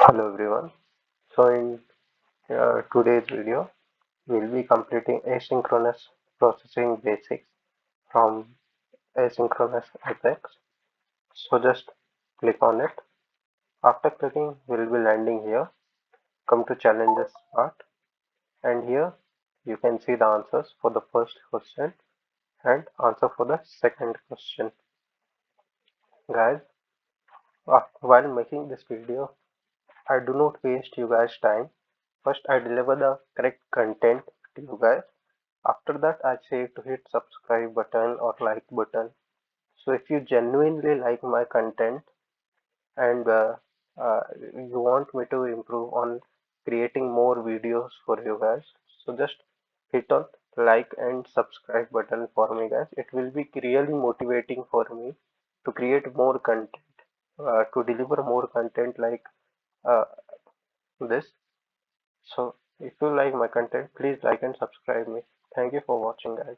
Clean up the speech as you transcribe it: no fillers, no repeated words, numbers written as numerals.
Hello everyone. So in today's video, we'll be completing asynchronous processing basics from asynchronous Apex. So just click on it. After clicking, we'll be landing here. Come to challenges part, and here you can see the answers for the first question and answer for the second question. Guys, while making this video, I do not waste you guys' time. First, I deliver the correct content to you guys. After that, I say to hit subscribe button or like button. So if you genuinely like my content and you want me to improve on creating more videos for you guys, so just hit on like and subscribe button for me, guys. It will be really motivating for me to create more content, to deliver more content like uh, this. So if you like my content, please like and subscribe me. Thank you for watching, guys.